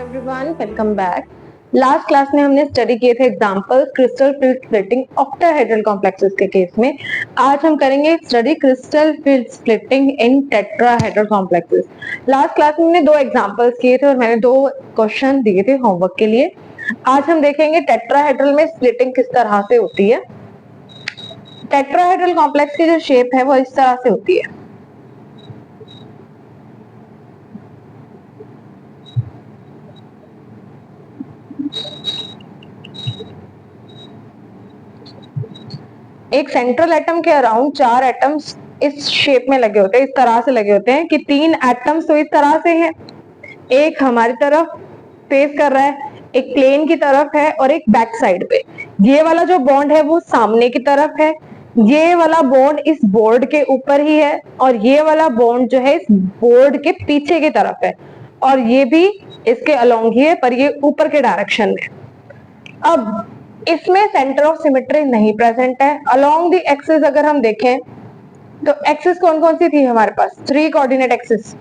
Everyone, welcome back. Last class में हमने study किए थे example crystal field splitting octahedral complexes के केस में। आज हम करेंगे स्टडी क्रिस्टल फील्ड स्प्लिटिंग इन टेट्राहेड्रल कॉम्प्लेक्सेस। लास्ट क्लास में हमने 2 एग्जांपल्स किए थे और मैंने 2 क्वेश्चन दिए थे होमवर्क के लिए। आज हम देखेंगे टेट्राहेड्रल में स्प्लिटिंग किस तरह से होती है। टेट्राहेड्रल कॉम्प्लेक्स की जो शेप है वो इस तरह से होती है। एक सेंट्रल एटम के अराउंड 4 एटम्स इस शेप में लगे होते हैं, इस तरह से लगे होते हैं कि 3 एटम्स तो इस तरह से हैं, एक हमारी तरफ फेस कर रहा है, एक प्लेन की तरफ है और एक बैक साइड पे। ये वाला जो बॉन्ड है वो सामने की तरफ है, ये वाला बॉन्ड इस बोर्ड के ऊपर ही है और ये वाला बॉन्ड जो है इस बोर्ड के पीछे की तरफ है और ये भी इसके अलोंग ही है पर ये ऊपर के डायरेक्शन में। अब इसमें सेंटर ऑफ सिमेट्री नहीं प्रेजेंट है। अलोंग द एक्सिस अगर हम देखें तो एक्सिस कौन कौन सी थी हमारे पास? 3 कोऑर्डिनेट एक्सिस।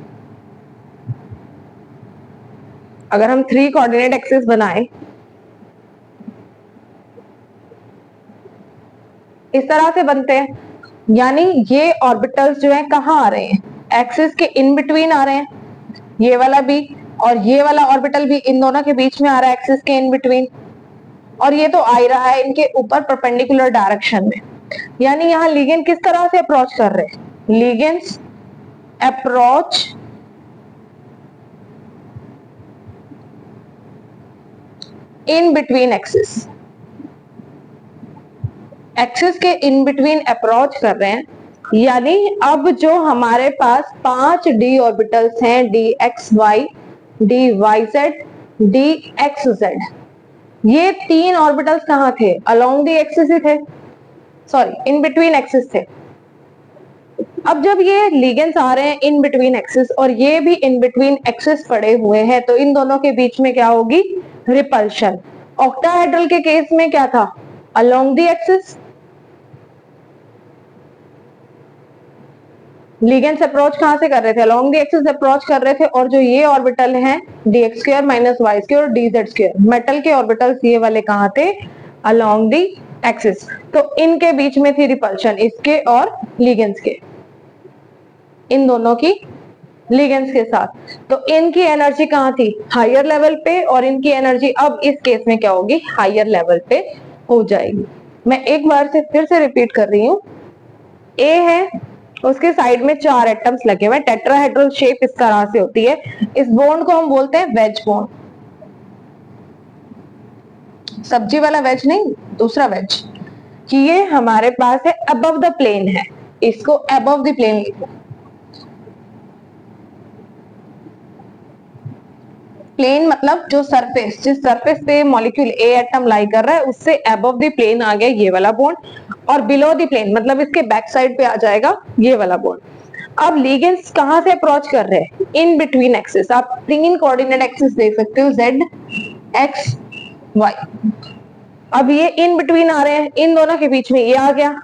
अगर हम 3 कोऑर्डिनेट एक्सिस बनाए इस तरह से बनते हैं, यानी ये ऑर्बिटल्स जो है कहाँ आ रहे हैं? एक्सिस के इन बिटवीन आ रहे हैं, ये वाला भी और ये वाला ऑर्बिटल भी इन दोनों के बीच में आ रहा है एक्सिस के इन बिटवीन, और ये तो आ ही रहा है इनके ऊपर परपेंडिकुलर डायरेक्शन में। यानी यहाँ लिगेंड किस तरह से अप्रोच कर रहे हैं? Ligands approach in between axis, axis के इन बिटवीन अप्रोच कर रहे हैं। यानी अब जो हमारे पास 5 डी ऑर्बिटल्स हैं, D X Y, D Y Z, D X Z, ये 3 ऑर्बिटल्स कहाँ थे? अलोंग द एक्सिस ही थे, सॉरी इन बिटवीन एक्सिस थे। अब जब ये लिगेंड्स आ रहे हैं इन बिटवीन एक्सिस और ये भी इन बिटवीन एक्सिस पड़े हुए हैं तो इन दोनों के बीच में क्या होगी? रिपल्शन। ऑक्टाहेड्रल के केस में क्या था? Along the axis, ligands approach कहां से कर रहे थे? अलोंग द एक्सिस अप्रोच कर रहे थे और जो ये ऑर्बिटल हैं dx square minus Y square और dz स्क्वायर, मेटल के ऑर्बिटल्स ये वाले कहां थे? Along the axis. तो इनके बीच में थी रिपल्शन, इसके और लिगेंड्स के, इन दोनों की लिगेंड्स के साथ। तो इनकी एनर्जी कहां थी? हायर लेवल पे, और इनकी एनर्जी अब इस केस में क्या होगी? हायर लेवल पे हो जाएगी। मैं एक बार से फिर से रिपीट कर रही हूं, ए है उसके साइड में 4 एटम्स लगे हुए, टेट्राहेड्रल शेप इस तरह से होती है। इस बॉन्ड को हम बोलते हैं वेज बॉन्ड, सब्जी वाला वेज नहीं, दूसरा वेज, कि ये हमारे पास है अबव द प्लेन है, इसको अबव द प्लेन लिखो। प्लेन मतलब जो सरफेस, जिस सरफेस पे मॉलिक्यूल ए एटम लाई कर रहा है उससे अबव द प्लेन आ गया ये वाला बॉन्ड, और बिलो द प्लेन मतलब इसके बैक साइड पे आ जाएगा ये वाला बॉन्ड। अब लिगेंड्स कहां से अप्रोच कर रहे हैं? In between axis. आप 3 कोऑर्डिनेट एक्सिस देख सकते हो, z x y। अब ये इन बिटवीन आ रहे हैं, इन दोनों के बीच में ये आ गया,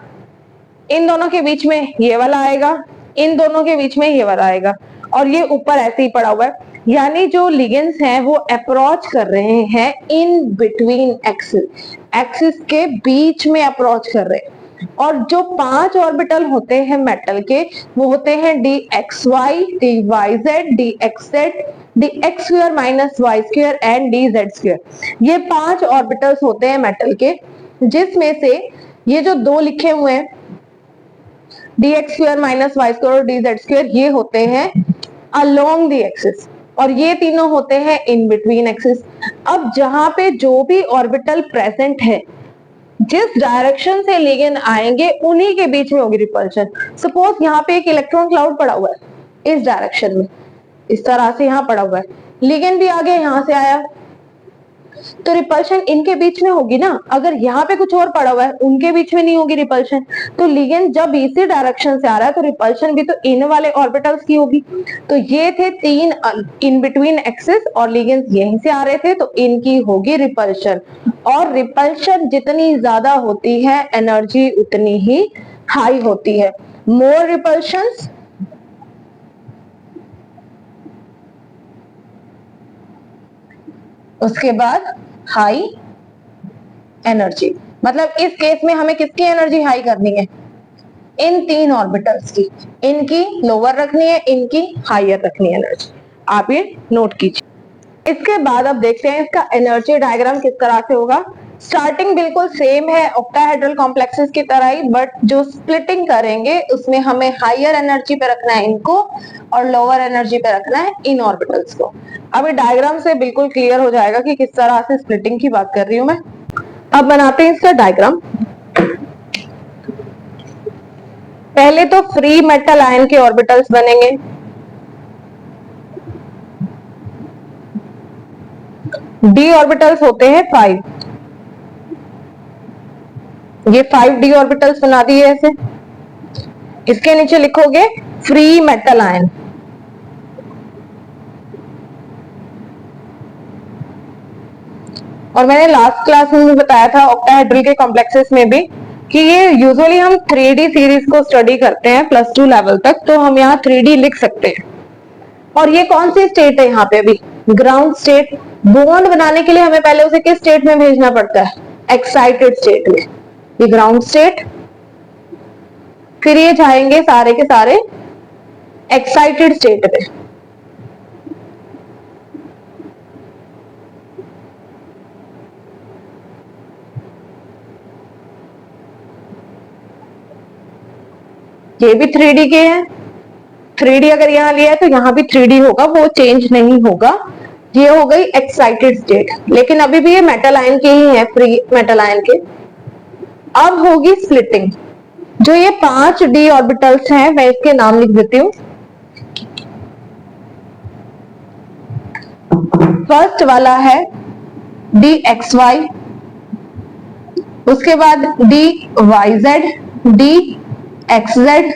इन दोनों के बीच में ये वाला आएगा, इन दोनों के बीच में ये वाला आएगा, और ये ऊपर ऐसे ही पड़ा हुआ है। यानी जो लिगेंड्स हैं वो अप्रोच कर रहे हैं इन बिटवीन एक्सिस, एक्सिस के बीच में अप्रोच कर रहे हैं। और जो 5 ऑर्बिटल होते हैं मेटल के वो होते हैं D X Y, D Y Z, D X Z, D X square minus Y square and D Z square. ये 5 ऑर्बिटल्स होते हैं मेटल के, जिसमें से ये जो 2 लिखे हुए हैं D X square minus Y square और डी जेड स्क्वायर, ये होते हैं अलोंग द एक्सिस, और ये तीनों होते हैं इन बिटवीन एक्सिस। अब जहां पे जो भी ऑर्बिटल प्रेजेंट है, जिस डायरेक्शन से लिगेंड आएंगे उन्हीं के बीच में होगी रिपल्शन। सपोज यहाँ पे एक इलेक्ट्रॉन क्लाउड पड़ा हुआ है इस डायरेक्शन में, इस तरह से यहाँ पड़ा हुआ है, लिगेंड भी आगे यहाँ से आया, तो रिपल्शन इनके बीच में होगी ना। अगर यहाँ पे कुछ और पड़ा हुआ है उनके बीच में नहीं होगी रिपल्शन। तो लिगेंड जब इसी डायरेक्शन से आ रहा है तो रिपल्शन भी तो इन वाले ऑर्बिटल्स की होगी। तो ये थे 3 इन बिटवीन एक्सिस और लिगेंड्स यहीं से आ रहे थे, तो इनकी होगी रिपल्शन। और रिपल्शन जितनी ज्यादा होती है एनर्जी उतनी ही हाई होती है। मोर रिपल्शंस उसके बाद हाई एनर्जी। मतलब इस केस में हमें किसकी एनर्जी हाई करनी है? इन तीन ऑर्बिटल्स की, इनकी लोअर रखनी है, इनकी हायर रखनी है एनर्जी। आप ये नोट कीजिए। इसके बाद अब देखते हैं इसका एनर्जी डायग्राम किस तरह से होगा। स्टार्टिंग बिल्कुल सेम है ऑक्टाहेड्रल कॉम्प्लेक्सेस की तरह ही, बट जो स्प्लिटिंग करेंगे उसमें हमें हायर एनर्जी पे रखना है इनको और लोअर एनर्जी पे रखना है इन ऑर्बिटल्स को। अब ये डायग्राम से बिल्कुल क्लियर हो जाएगा कि किस तरह से स्प्लिटिंग की बात कर रही हूं मैं। अब बनाते हैं इसका डायग्राम। पहले तो फ्री मेटल आयन के ऑर्बिटल्स बनेंगे। डी ऑर्बिटल्स होते हैं 5। ये 5d ऑर्बिटल्स बना दिए ऐसे। इसके नीचे लिखोगे फ्री मेटल आयन। और मैंने लास्ट क्लास में भी बताया था ऑक्टाहेड्रल के कॉम्प्लेक्सेस में भी कि ये यूजुअली हम 3D सीरीज को स्टडी करते हैं +2 लेवल तक, तो हम यहाँ 3D लिख सकते हैं। और ये कौन सी स्टेट है यहाँ पे अभी? Ground state. बॉन्ड बनाने के लिए हमें पहले उसे किस स्टेट में भेजना पड़ता है? एक्साइटेड स्टेट में। ये ग्राउंड स्टेट, फिर ये जाएंगे सारे के सारे एक्साइटेड स्टेट में। ये भी 3D के हैं। 3D अगर यहाँ लिया है तो यहाँ भी 3D होगा, वो चेंज नहीं होगा। ये हो गई एक्साइटेड स्टेट, लेकिन अभी भी ये मेटल आयन के ही है, फ्री मेटल आयन के। अब होगी स्प्लिटिंग। जो ये 5d ऑर्बिटल्स हैं, मैं इसके नाम लिख देती हूँ। फर्स्ट वाला है dxy, उसके बाद dyz, dxz,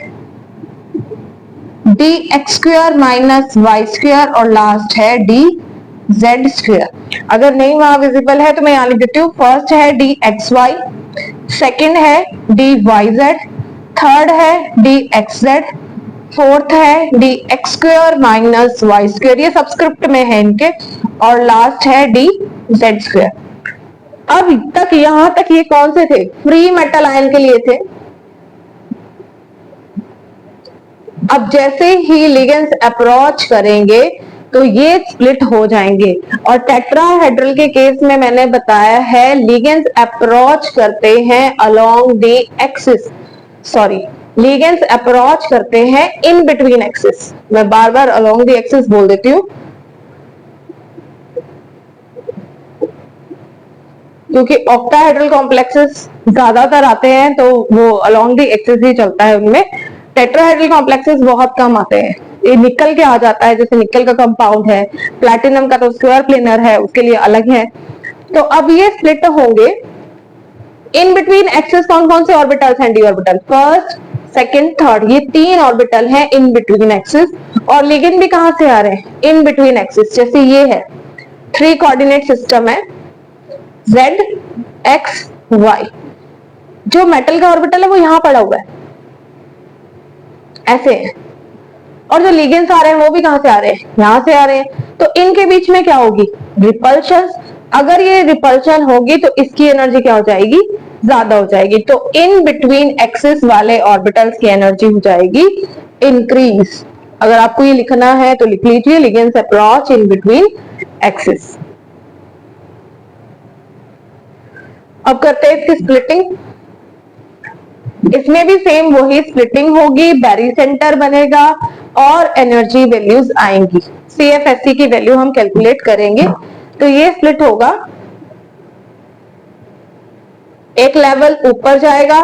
dx square minus Y square और लास्ट है dz स्क्वायर। अगर नहीं वहां विजिबल है तो मैं यहां लिख देती हूँ। फर्स्ट है dxy, सेकंड है dyz, थर्ड है dxz, फोर्थ है dx square minus Y square, ये सबस्क्रिप्ट में है इनके, और लास्ट है dz स्क्वायर। अब तक यहां तक ये कौन से थे? फ्री मेटल आयन के लिए थे। अब जैसे ही लिगेंड्स अप्रोच करेंगे तो ये स्प्लिट हो जाएंगे। और टेट्राहेड्रल के केस में मैंने बताया है लिगेंड्स अप्रोच करते हैं along the axis, sorry ligands approach करते हैं इन बिटवीन एक्सिस। मैं बार बार अलोंग द एक्सिस बोल देती हूँ क्योंकि ऑक्टाहेड्रल कॉम्प्लेक्सेस ज्यादातर आते हैं तो वो अलोंग द एक्सिस ही चलता है उनमें। टेट्राहेड्रल कॉम्प्लेक्सेस बहुत कम आते हैं। ये निकल के आ जाता है, जैसे निकल का कंपाउंड है, प्लैटिनम का तो स्क्वायर प्लेनर है, उसके लिए अलग है। तो अब ये स्प्लिट होंगे इन बिटवीन एक्सिस। कौन कौन से ऑर्बिटल्स हैं? D orbital, first second third, ये 3 ऑर्बिटल हैं इन बिटवीन एक्सिस। और लिगेंड भी कहां से आ रहे हैं? In between axis. जैसे ये है 3 कोऑर्डिनेट सिस्टम है, z x y। जो मेटल का ऑर्बिटल है वो यहां पड़ा हुआ है ऐसे है, और जो लिगेंड्स आ रहे हैं वो भी कहां से आ रहे हैं? यहां से आ रहे हैं। तो इनके बीच में क्या होगी? रिपल्शन। अगर ये रिपल्शन होगी तो इसकी एनर्जी क्या हो जाएगी? ज्यादा हो जाएगी। तो इन बिटवीन एक्सिस वाले ऑर्बिटल्स की एनर्जी हो जाएगी इंक्रीज। अगर आपको ये लिखना है तो लिख लीजिए, ligands approach in between axis. अब करते हैं इसकी स्प्लिटिंग। इसमें भी सेम वही स्प्लिटिंग होगी, बैरी सेंटर बनेगा और एनर्जी वैल्यूज आएंगी। CFSE की वैल्यू हम कैलकुलेट करेंगे। तो ये स्प्लिट होगा, एक लेवल ऊपर जाएगा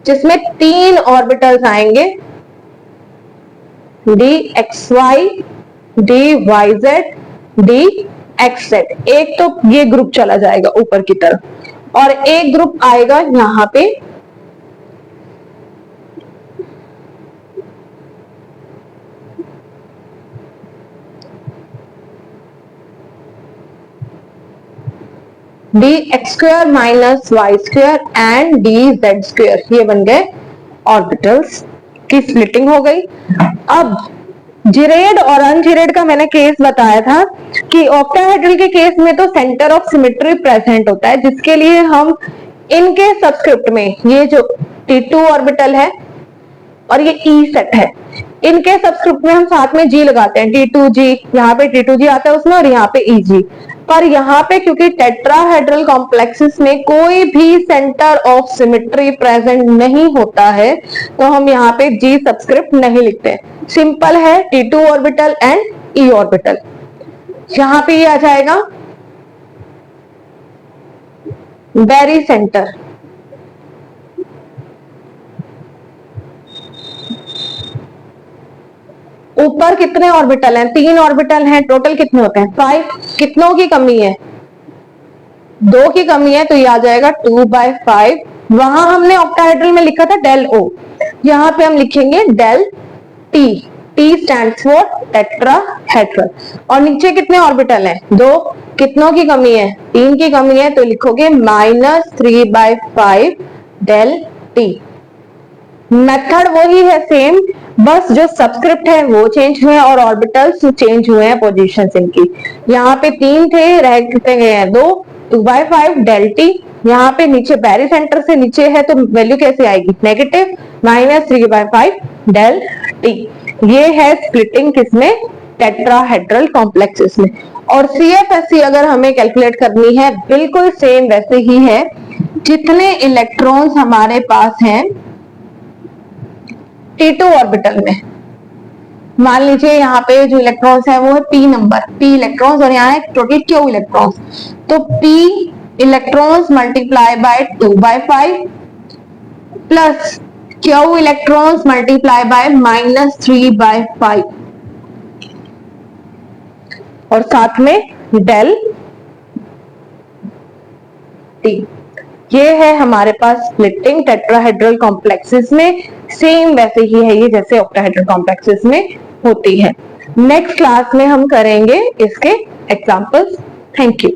जिसमें 3 ऑर्बिटल्स आएंगे, dxy, dyz, dxz। एक तो ये ग्रुप चला जाएगा ऊपर की तरफ और एक ग्रुप आएगा यहां पे dx square minus Y square and dz square. ये बन गए ऑर्बिटल्स की स्प्लिटिंग हो गई। अब जिरेड और अनजिरेड का मैंने केस बताया था कि ऑक्टाहेड्रल के केस में तो सेंटर ऑफ सिमेट्री प्रेजेंट होता है, जिसके लिए हम इनके सबस्क्रिप्ट में ये जो T2 ऑर्बिटल है और ये E सेट है, इनके सबस्क्रिप्ट में हम साथ में G लगाते हैं, T2G, यहाँ पे T2G आता है उसमें और यहाँ पे EG। पर यहाँ पे क्योंकि टेट्राहेड्रल कॉम्प्लेक्सेस में कोई भी सेंटर ऑफ सिमेट्री प्रेजेंट नहीं होता है, तो हम यहाँ पे G सबस्क्रिप्ट नहीं लिखते। सिंपल है, T2 orbital and E orbital. यहाँ पे ये आ जाएगा बैरी सेंटर। ऊपर कितने ऑर्बिटल हैं? 3 ऑर्बिटल हैं, टोटल कितने होते हैं? 5। कितनों की कमी है? 2 की कमी है, तो ये आ जाएगा 2/5। वहां हमने ऑक्टाहेड्रल में लिखा था डेल O, यहाँ पे हम लिखेंगे del T। T stands for tetrahedral. और नीचे कितने ऑर्बिटल हैं? 2। कितनों की कमी है? 3 की कमी है, तो लिखोगे -3/5 डेल T। मेथड वही है सेम, बस जो सबस्क्रिप्ट है वो चेंज हुए और ऑर्बिटल्स चेंज हुए हैं पोजीशंस इनकी। यहाँ पे 3 थे, रह गए हैं 2, 2/5 डेल T। यहाँ पे नीचे बैरी सेंटर से नीचे है तो वैल्यू कैसे आएगी? Negative, -3/5 del T। ये है स्प्लिटिंग किसमें? टेट्राहेड्रल कॉम्प्लेक्सेस में। और CFSE अगर हमें कैलकुलेट करनी है, बिल्कुल सेम वैसे ही है। जितने इलेक्ट्रॉन्स हमारे पास हैं T2 ऑर्बिटल में, मान लीजिए यहाँ पे जो इलेक्ट्रॉन्स है वो है P नंबर, P इलेक्ट्रॉन्स, और यहाँ है टोटल Q इलेक्ट्रॉन्स। तो P electrons multiply by 2/5 plus Q electrons multiply by -3/5 और साथ में डेल T। ये है हमारे पास स्प्लिटिंग टेट्राहेड्रल कॉम्प्लेक्सेस में। सेम वैसे ही है ये जैसे ऑक्टाहेड्रल कॉम्प्लेक्सेस में होती है। नेक्स्ट क्लास में हम करेंगे इसके एग्जांपल्स। Thank you.